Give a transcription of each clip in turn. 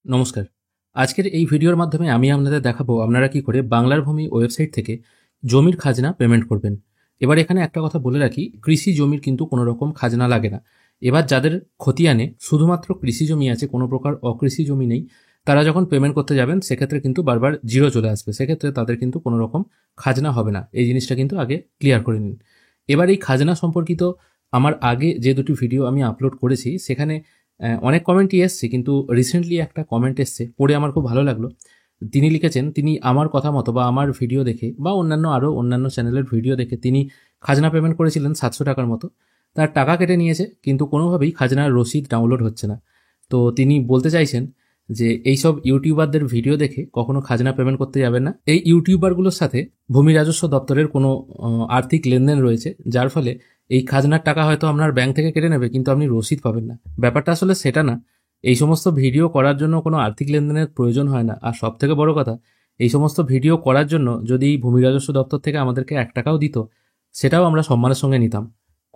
নমস্কার। আজকের এই ভিডিওর মাধ্যমে আমি আপনাদের দেখাবো আপনারা কি করে বাংলার ভূমি ওয়েবসাইট থেকে জমির খাজনা পেমেন্ট করবেন। এবার এখানে একটা কথা বলে রাখি, কৃষি জমির কিন্তু কোনো রকম খাজনা লাগে না। এবার যাদের খতিয়ানে শুধুমাত্র কৃষি জমি আছে, কোনো প্রকার অকৃষি জমি নেই, তারা যখন পেমেন্ট করতে যাবেন সেক্ষেত্রে কিন্তু বারবার জিরো চলে আসবে, সেক্ষেত্রে তাদের কিন্তু কোনো রকম খাজনা হবে না। এই জিনিসটা কিন্তু আগে ক্লিয়ার করে নিন। এবার এই খাজনা সম্পর্কিত আমার আগে যে দুটি ভিডিও আমি আপলোড করেছি সেখানে অনেক কমেন্টই এসছে, কিন্তু রিসেন্টলি একটা কমেন্ট এসছে, পড়ে আমার খুব ভালো লাগলো। তিনি লিখেছেন, তিনি আমার কথা মতো বা আমার ভিডিও দেখে বা অন্যান্য চ্যানেলের ভিডিও দেখে তিনি খাজনা পেমেন্ট করেছিলেন 700 টাকার মতো। তার টাকা কেটে নিয়েছে, কিন্তু কোনোভাবেই খাজনার রসিদ ডাউনলোড হচ্ছে না। তো তিনি বলতে চাইছেন যে এইসব ইউটিউবারদের ভিডিও দেখে কখনো খাজনা পেমেন্ট করতে যাবেন না। এই ইউটিউবারগুলোর সাথে ভূমি রাজস্ব দপ্তরের কোনো আর্থিক লেনদেন রয়েছে, যার ফলে এই খাজনার টাকা হয়তো আপনার ব্যাংক থেকে কেটে নেবে, কিন্তু আপনি রসিদ পাবেন না। ব্যাপারটা আসলে সেটা না। এই সমস্ত ভিডিও করার জন্য কোনো আর্থিক লেনদেনের প্রয়োজন হয় না। আর সব থেকে বড় কথা, এই সমস্ত ভিডিও করার জন্য যদি ভূমি রাজস্ব দপ্তর থেকে আমাদেরকে 1 টাকাও দিত, সেটাও আমরা সম্মানের সঙ্গে নিতাম।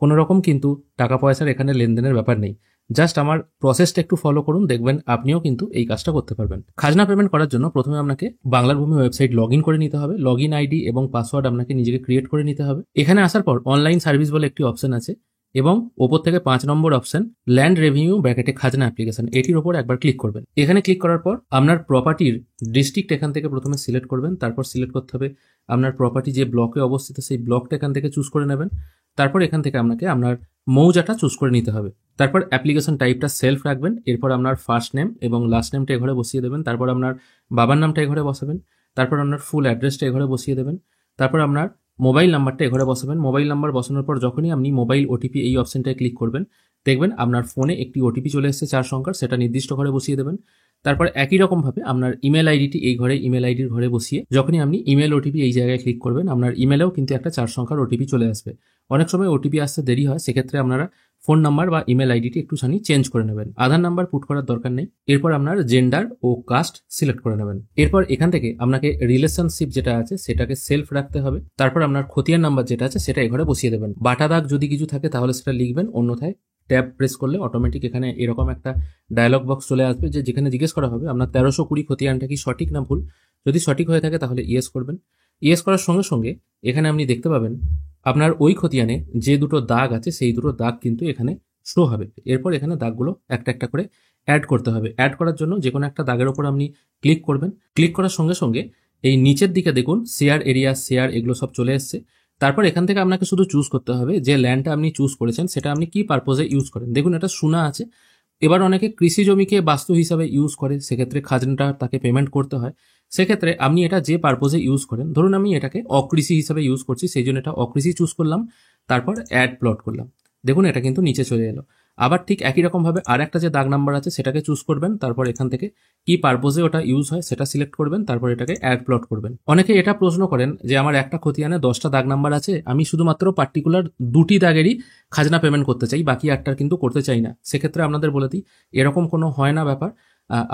কোনো রকম কিন্তু টাকা পয়সার এখানে লেনদেনের ব্যাপার নেই। জাস্ট আমার প্রসেসটা একটু ফলো করুন, দেখবেন আপনিও কিন্তু এই কাজটা করতে পারবেন। খাজনা পেমেন্ট করার জন্য প্রথমে আপনাকে বাংলার ভূমি ওয়েবসাইট লগ ইন করে নিতে হবে। লগ ইন আইডি এবং পাসওয়ার্ড আপনাকে নিজেকে ক্রিয়েট করে নিতে হবে। এখানে আসার পর অনলাইন সার্ভিস বলে একটি অপশন আছে এবং ওপর থেকে 5 নম্বর অপশন ল্যান্ড রেভিনিউ ব্র্যাকেটে খাজনা অ্যাপ্লিকেশন, এটির ওপর একবার ক্লিক করবেন। এখানে ক্লিক করার পর আপনার প্রপার্টির ডিস্ট্রিক্ট এখান থেকে প্রথমে সিলেক্ট করবেন। তারপর সিলেক্ট করতে হবে আপনার প্রপার্টি যে ব্লকে অবস্থিত, সেই ব্লকটা এখান থেকে চুজ করে নেবেন। তারপর এখান থেকে আপনাকে আপনার মৌজাটা চুজ করে নিতে হবে। তারপর অ্যাপ্লিকেশন টাইপটা সেলফ রাখবেন। এরপর আপনার ফার্স্ট নেম এবং লাস্ট নেমটা এঘরে বসিয়ে দেবেন। তারপর আপনার বাবার নামটা এঘরে বসাবেন। তারপর আপনার ফুল অ্যাড্রেসটা এঘরে বসিয়ে দেবেন। তারপর আপনার মোবাইল নাম্বারটা এঘরে বসাবেন। মোবাইল নাম্বার বসানোর পর যখনই আপনি মোবাইল ওটিপি এই অপশনটায় ক্লিক করবেন, দেখবেন আপনার ফোনে একটি ওটিপি চলে এসেছে 4 সংখ্যার, সেটা নির্দিষ্ট ঘরে বসিয়ে দেবেন। তারপর একই রকমভাবে আপনার ইমেল আইডিটি এই ঘরে ইমেল আইডির ঘরে বসিয়ে যখনই আপনি ইমেল ওটিপি এই জায়গায় ক্লিক করবেন, আপনার ইমেলেও কিন্তু একটা 4 সংখ্যার ওটিপি চলে আসবে। অনেক সময় ওটিপি আসতে দেরি হয়, সেক্ষেত্রে আপনারা ফোন নাম্বার বা ইমেল আইডিটি একটুখানি চেঞ্জ করে নেবেন। আধার নাম্বার পুট করার দরকার নেই। এরপর আপনার জেন্ডার ও কাস্ট সিলেক্ট করে নেবেন। এরপর এখান থেকে আপনাকে রিলেশনশিপ যেটা আছে সেটাকে সেলফ রাখতে হবে। তারপর আপনার খতিয়ান নাম্বার যেটা আছে সেটা এঘরে বসিয়ে দেবেন। বাটা দাগ যদি কিছু থাকে তাহলে সেটা লিখবেন, অন্যথায় ট্যাব প্রেস করলে অটোমেটিক এখানে এরকম একটা ডায়লগ বক্স চলে আসবে, যেখানে জিজ্ঞেস করা হবে আপনার 1320 খতিয়ানটা কি সঠিক না ভুল। যদি সঠিক হয়ে থাকে তাহলে ইয়েস করবেন। ইয়েস করার সঙ্গে সঙ্গে এখানে আপনি দেখতে পাবেন আপনার ওই খতিয়ানে যে দুটো দাগ আছে সেই দুটো দাগ কিন্তু এখানে শো হবে। এরপর এখানে দাগগুলো একটা একটা করে অ্যাড করতে হবে। অ্যাড করার জন্য যে কোনো একটা দাগের ওপর আপনি ক্লিক করবেন। ক্লিক করার সঙ্গে সঙ্গে এই নিচের দিকে দেখুন শেয়ার এরিয়া, শেয়ার, এগুলো সব চলে এসছে। তারপর এখান থেকে আপনাকে শুধু চুজ করতে হবে যে ল্যান্ডটা আপনি চুজ করেছেন সেটা আপনি কি পারপোজে ইউজ করেন। দেখুন এটা শূন্য আছে। এবার অনেকে কৃষি জমিকে বাস্তু হিসাবে ইউজ করে, সেক্ষেত্রে খাজনাটা তাকে পেমেন্ট করতে হয়। সেক্ষেত্রে আপনি এটা যে পারপোজে ইউজ করেন, ধরুন আমি এটাকে অকৃষি হিসাবে ইউজ করছি, সেই জন্য এটা অকৃষি চুজ করলাম। তারপর অ্যাড প্লট করলাম। দেখুন এটা কিন্তু নিচে চলে এলো। আবার ঠিক একই রকমভাবে আর একটা যে দাগ নাম্বার আছে সেটাকে চুজ করবেন। তারপর এখান থেকে কি পারপোজে ওটা ইউজ হয় সেটা সিলেক্ট করবেন। তারপর এটাকে অ্যাড প্লট করবেন। অনেকে এটা প্রশ্ন করেন যে আমার একটা খতিয়ানে 10টা দাগ নাম্বার আছে, আমি শুধুমাত্র পার্টিকুলার 2টি দাগেরই খাজনা পেমেন্ট করতে চাই, বাকি 8টার কিন্তু করতে চাই না। সেক্ষেত্রে আপনাদের বলে দিই, এরকম কোনো হয় না ব্যাপার।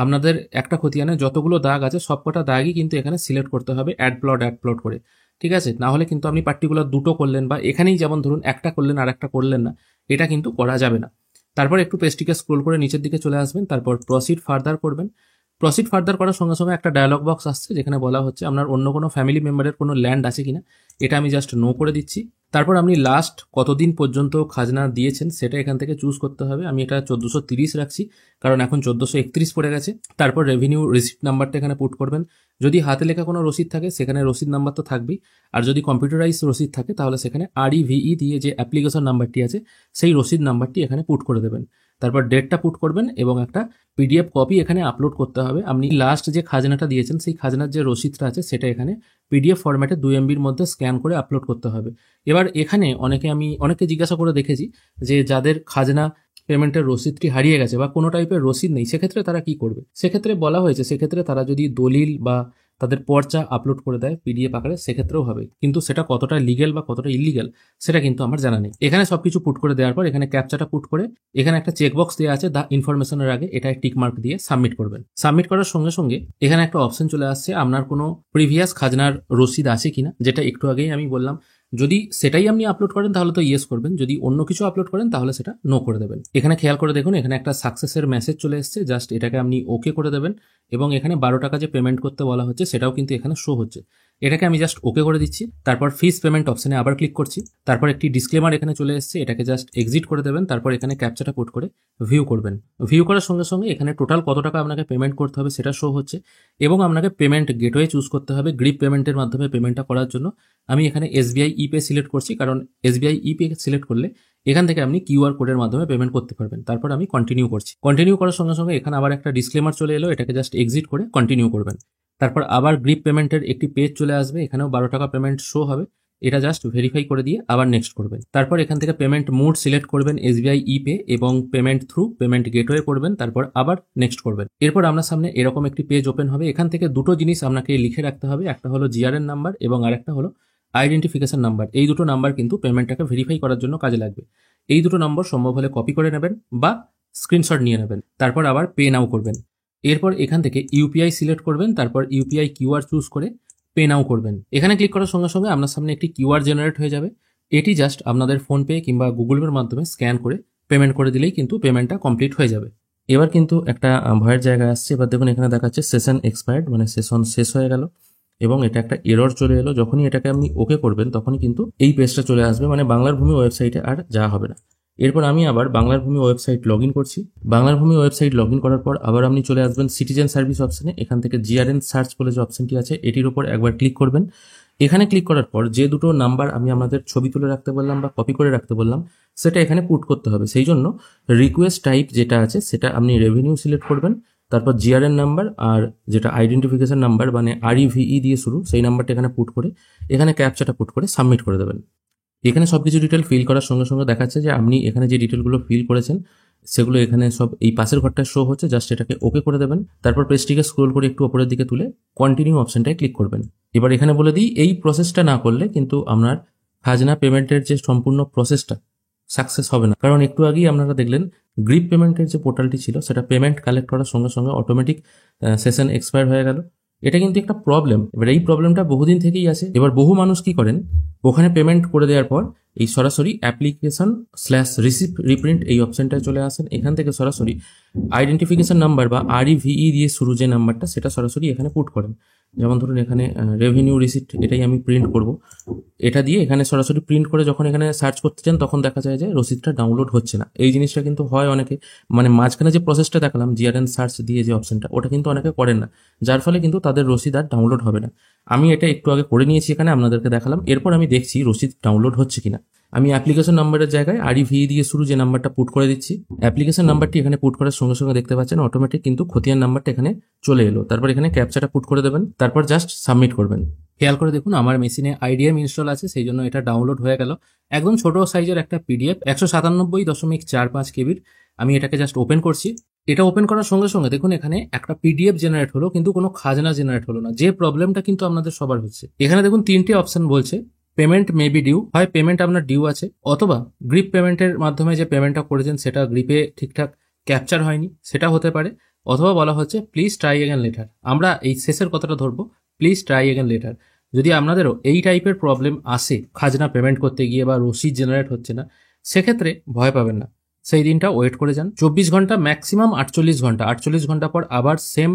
আপনাদের একটা খতিয়ানে যতগুলো দাগ আছে সবকটা দাগই কিন্তু এখানে সিলেক্ট করতে হবে অ্যাড প্লট করে, ঠিক আছে? না হলে কিন্তু আপনি পার্টিকুলার 2টো করলেন বা এখানেই যেমন ধরুন একটা করলেন আর একটা করলেন না, এটা কিন্তু করা যাবে না। তারপর একটু পেজটিকে স্ক্রোল করে নিচের দিকে চলে আসবেন। তারপর প্রসিড ফার্দার করবেন। প্রসিড ফার্দার করার সঙ্গে সঙ্গে একটা ডায়লগ বক্স আসছে যেখানে বলা হচ্ছে আপনার অন্য কোনো ফ্যামিলি মেম্বারের কোনো ল্যান্ড আছে কিনা। এটা আমি জাস্ট নো করে দিচ্ছি। তারপর আপনি লাস্ট কতদিন পর্যন্ত খাজনা দিয়েছেন সেটা এখান থেকে চুজ করতে হবে। আমি এটা 1430 রাখছি, কারণ এখন 1431 পড়ে গেছে। তারপর রেভিনিউ রিসিপ্ট নাম্বারটা এখানে পুট করবেন। যদি হাতে লেখা কোনো রসিদ থাকে সেখানে রসিদ নাম্বার তো থাকবেই, আর যদি কম্পিউটারাইজ রসিদ থাকে তাহলে সেখানে REVE দিয়ে যে অ্যাপ্লিকেশন নাম্বারটি আছে সেই রসিদ নাম্বারটি এখানে পুট করে দেবেন। তারপর ডেটটা পুট করবেন এবং একটা PDF কপি এখানে আপলোড করতে হবে। আপনি লাস্ট যে খাজনাটা দিয়েছেন সেই খাজনার যে রসিদটা আছে সেটা এখানে PDF ফরম্যাটে 2 MBর মধ্যে স্ক্যান করে আপলোড করতে হবে। এবার এখানে অনেকে জিজ্ঞাসা করে দেখেছি যে যাদের খাজনা পেমেন্টের রসিদটি হারিয়ে গেছে বা কোনো টাইপের রসিদ নেই, সেক্ষেত্রে তারা কি করবে। সেক্ষেত্রে বলা হয়েছে সেক্ষেত্রে তারা যদি দলিল বা তাদের পর্চা আপলোড করে দেয় PDF আকারে, সেক্ষেত্রেও হবে, কিন্তু সেটা কতটা লিগ্যাল বা কতটা ইলিগ্যাল সেটা কিন্তু আমার জানা নেই। এখানে সবকিছু পুট করে দেওয়ার পর এখানে ক্যাপচাটা পুট করে এখানে একটা চেকবক্স দেওয়া আছে দা ইনফরমেশনের আগে, এটা টিক মার্ক দিয়ে সাবমিট করবেন। সাবমিট করার সঙ্গে সঙ্গে এখানে একটা অপশন চলে আসছে আপনার কোনো প্রিভিয়াস খাজনার রসিদ আছে কিনা, যেটা একটু আগেই আমি বললাম যদি সেটাই আপনি আপলোড করেন তাহলে তো ইয়েস করবেন, যদি অন্য কিছু আপলোড করেন তাহলে সেটা নো করে দেবেন। এখানে খেয়াল করে দেখুন, এখানে একটা সাকসেসের মেসেজ চলে এসেছে, জাস্ট এটাকে আপনি ওকে করে দেবেন এবং এখানে 12 টাকা যে পেমেন্ট করতে বলা হচ্ছে সেটাও কিন্তু এখানে শো হচ্ছে। এটাকে আমি জাস্ট ওকে করে দিচ্ছি, তারপর ফিস পেমেন্ট অপশনে আবার ক্লিক করছি, তারপর একটি ডিসক্লেমার এখানে চলে এসেছে, এটাকে জাস্ট এক্সিট করে দেবেন, তারপর এখানে ক্যাপচাটা পুট করে ভিউ করবেন। ভিউ করার সঙ্গে সঙ্গে এখানে টোটাল কত টাকা আপনাকে পেমেন্ট করতে হবে সেটা শো হচ্ছে এবং আপনাকে পেমেন্ট গেটওয়ে চুজ করতে হবে গ্রিপ পেমেন্টের মাধ্যমে পেমেন্টটা করার জন্য। আমি এখানে এসবিআই ইপে সিলেক্ট করছি, কারণ এসবিআই ইপে সিলেক্ট করলে এখান থেকে আপনি কিউআর কোডের মাধ্যমে পেমেন্ট করতে পারবেন। তারপর আমি কন্টিনিউ করছি, কন্টিনিউ করার সঙ্গে সঙ্গে এখানে আবার একটা ডিসক্লেমার চলে এলো, এটাকে জাস্ট এক্সিট করে কন্টিনিউ করবেন। তারপর আবার গ্রিপ পেমেন্টের একটি পেজ চলে আসবে, এখানেও 12 টাকা পেমেন্ট শো হবে, এটা জাস্ট ভেরিফাই করে দিয়ে আবার নেক্সট করবেন। তারপর এখান থেকে পেমেন্ট মোড সিলেক্ট করবেন এসবিআই ইপে এবং পেমেন্ট থ্রু পেমেন্ট গেটওয়ে করবেন, তারপর আবার নেক্সট করবেন। এরপর আপনার সামনে এরকম একটি পেজ ওপেন হবে, এখান থেকে দুটো জিনিস আপনাকে লিখে রাখতে হবে, একটা হলো জিআরএন নাম্বার এবং আরেকটা হলো আইডেন্টিফিকেশন নাম্বার। এই দুটো নাম্বার কিন্তু পেমেন্টটাকে ভেরিফাই করার জন্য কাজে লাগবে। এই দুটো নম্বর সম্ভব হলে কপি করে নেবেন বা স্ক্রিনশট নিয়ে নেবেন, তারপর আবার পে নাও করবেন। এরপর এখান থেকে ইউপিআই সিলেক্ট করবেন, তারপর ইউপিআই কিউআর চুজ করে পে নাও করবেন। এখানে ক্লিক করার সঙ্গে সঙ্গে আপনার সামনে একটি কিউআর জেনারেট হয়ে যাবে, এটি জাস্ট আপনাদের ফোনপে কিংবা গুগল পের মাধ্যমে স্ক্যান করে পেমেন্ট করে দিলেই কিন্তু পেমেন্টটা কমপ্লিট হয়ে যাবে। এবার কিন্তু একটা ভয়ের জায়গায় আসছে, এবার দেখুন এখানে দেখাচ্ছে সেশন এক্সপায়ার্ড, মানে সেশন শেষ হয়ে গেল এবং এটা একটা এরর চলে এলো। যখনই এটাকে আপনি ওকে করবেন তখনই কিন্তু এই পেজটা চলে আসবে, মানে বাংলার ভূমি ওয়েবসাইটে আর যাওয়া হবে না। এরপর আমি আবার বাংলার ভূমি ওয়েবসাইট লগ ইন করছি। বাংলার ভূমি ওয়েবসাইট লগ ইন করার পর আবার আপনি চলে আসবেন সিটিজেন সার্ভিস অপশনে, এখান থেকে জিআরএন সার্চ বলে যে অপশনটি আছে এটির উপর একবার ক্লিক করবেন। এখানে ক্লিক করার পর যে দুটো নাম্বার আমি আপনাদের ছবি তুলে রাখতে বললাম বা কপি করে রাখতে বললাম সেটা এখানে পুট করতে হবে। সেই জন্য রিকোয়েস্ট টাইপ যেটা আছে সেটা আপনি রেভিনিউ সিলেক্ট করবেন, তারপর জিআরএন নাম্বার আর যেটা আইডেন্টিফিকেশন নাম্বার মানে আরইভিই দিয়ে শুরু সেই নাম্বারটা এখানে পুট করে এখানে ক্যাপচাটা পুট করে সাবমিট করে দেবেন। এখানে সবকিছু ডিটেল ফিল করার সঙ্গে সঙ্গে দেখাচ্ছে যে আপনি এখানে যে ডিটেলগুলো ফিল করেছেন সেগুলো এখানে সব এই পাশের ঘরটায় শো হচ্ছে, জাস্ট এটাকে ওকে করে দেবেন। তারপর পেজটিকে স্ক্রোল করে একটু উপরের দিকে তুলে কন্টিনিউ অপশনটায় ক্লিক করবেন। এবার এখানে বলে দিই এই প্রসেসটা না করলে কিন্তু আপনার খাজনা পেমেন্টের যে সম্পূর্ণ প্রসেসটা সাকসেস হবে না, কারণ একটু আগেই আপনারা দেখলেন গ্রিপ পেমেন্টের যে পোর্টালটি ছিল সেটা পেমেন্ট কালেক্ট করার সঙ্গে সঙ্গে অটোমেটিক সেশন এক্সপায়ার হয়ে গেল। এটা কিন্তু একটা প্রবলেম। এবার এই প্রবলেমটা বহুদিন থেকেই আছে। এবার বহু মানুষ কি করেন, ওখানে পেমেন্ট করে দেওয়ার পর এই সরাসরি অ্যাপ্লিকেশন/রিসিপ্ট রিপ্রিন্ট এই অপশনটায় চলে আসেন, এখান থেকে সরাসরি আইডেন্টিফিকেশন নাম্বার বা আরইভিই দিয়ে শুরু যে নাম্বারটা সেটা সরাসরি এখানে পুট করেন। যেমন ধরুন এখানে রেভিনিউ রিসিপ্ট এটাই আমি প্রিন্ট করব, এটা দিয়ে এখানে সরাসরি প্রিন্ট করে যখন এখানে সার্চ করতে চান তখন দেখা যায় যে রসিদটা ডাউনলোড হচ্ছে না। এই জিনিসটা কিন্তু হয় অনেকে, মানে মাঝখানে যে প্রসেসটা দেখালাম জিআরএন সার্চ দিয়ে যে অপশনটা ওটা কিন্তু অনেকে করেন না, যার ফলে কিন্তু তাদের রসিদ আর ডাউনলোড হবে না। আমি এটা একটু আগে করে নিয়েছি, এখানে আপনাদেরকে দেখালাম। এরপর আমি দেখছি রসিদ ডাউনলোড হচ্ছে কিনা। আমি অ্যাপ্লিকেশন নাম্বারের জায়গায় আরইভিই দিয়ে শুরু যে নাম্বারটা পুট করে দিচ্ছি, অ্যাপ্লিকেশন নাম্বারটি এখানে পুট করার সঙ্গে সঙ্গে দেখতে পাচ্ছেন অটোমেটিক কিন্তু খতিয়ান নাম্বারটা এখানে চলে এলো। তারপর এখানে ক্যাপচাটা পুট করে দেবেন, তারপর জাস্ট সাবমিট করবেন। খেয়াল করে দেখুন আমার মেশিনে আইডিএম ইনস্টল আছে, সেই জন্য এটা ডাউনলোড হয়ে গেল। একদম ছোট সাইজের একটা পিডিএফ 197.45 কেবির। আমি এটাকে জাস্ট ওপেন করছি। এটা ওপেন করার সঙ্গে সঙ্গে দেখুন এখানে একটা পিডিএফ জেনারেট হলো, কিন্তু কোনো খাজনা জেনারেট হলো না, যে প্রবলেমটা কিন্তু আপনাদের সবার হচ্ছে। এখানে দেখুন 3টে অপশন বলছে, পেমেন্ট মে বি ডিউ, হয় পেমেন্ট আপনার ডিউ আছে, অথবা গ্রিপ পেমেন্টের মাধ্যমে যে পেমেন্টটা করেছেন সেটা গ্রিপে ঠিকঠাক ক্যাপচার হয়নি, সেটা হতে পারে, অথবা বলা হচ্ছে প্লিজ ট্রাই এগেন লেটার। আমরা এই শেষের কথাটা ধরবো, প্লিজ ট্রাই এগেন লেটার। যদি আপনাদেরও এই টাইপের প্রবলেম আসে খাজনা পেমেন্ট করতে গিয়ে বা রসিদ জেনারেট হচ্ছে না, সেক্ষেত্রে ভয় পাবেন না, সেই দিনটা ওয়েট করে যান। 24 ঘন্টা ম্যাক্সিমাম 48 ঘন্টা, 48 ঘন্টা পর আবার সেম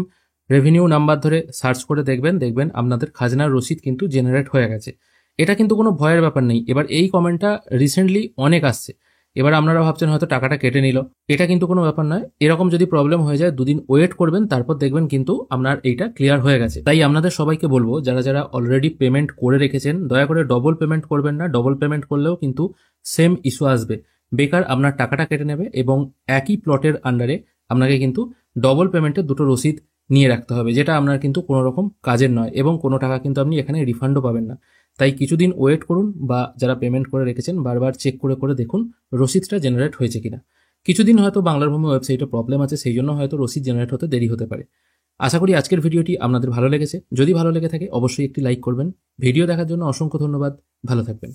রেভিনিউ নাম্বার ধরে সার্চ করে দেখবেন আপনাদের খাজনার রসিদ কিন্তু জেনারেট হয়ে গেছে। এটা কিন্তু কোনো ভয়ের ব্যাপার নেই। এবার এই কমেন্টটা রিসেন্টলি অনেক আসছে, এবার আপনারা ভাবছেন হয়তো টাকাটা কেটে নিল, এটা কিন্তু কোনো ব্যাপার নয়। এরকম যদি প্রবলেম হয়ে যায় 2 দিন ওয়েট করবেন, তারপর দেখবেন কিন্তু আপনার এইটা ক্লিয়ার হয়ে গেছে। তাই আপনাদের সবাইকে বলবো যারা যারা অলরেডি পেমেন্ট করে রেখেছেন দয়া করে ডবল পেমেন্ট করবেন না। ডবল পেমেন্ট করলেও কিন্তু সেম ইস্যু আসবে, বেকার আপনার টাকাটা কেটে নেবে এবং একই প্লটের আন্ডারে আপনাকে কিন্তু ডবল পেমেন্টের দুটো রসিদ নিয়ে রাখতে হবে, যেটা আপনার কিন্তু কোনো রকম কাজের নয় এবং কোনো টাকা কিন্তু আপনি এখানে রিফান্ডও পাবেন না। তাই কিছুদিন ওয়েট করুন, বা যারা পেমেন্ট করে রেখেছেন বারবার চেক করে করে দেখুন রসিদটা জেনারেট হয়েছে কিনা। কিছুদিন হয়তো বাংলার ভূমি ওয়েবসাইটে প্রবলেম আছে, সেই জন্য হয়তো রসিদ জেনারেট হতে দেরি হতে পারে। আশা করি আজকের ভিডিওটি আপনাদের ভালো লেগেছে। যদি ভালো লেগে থাকে অবশ্যই একটি লাইক করবেন। ভিডিও দেখার জন্য অসংখ্য ধন্যবাদ। ভালো থাকবেন।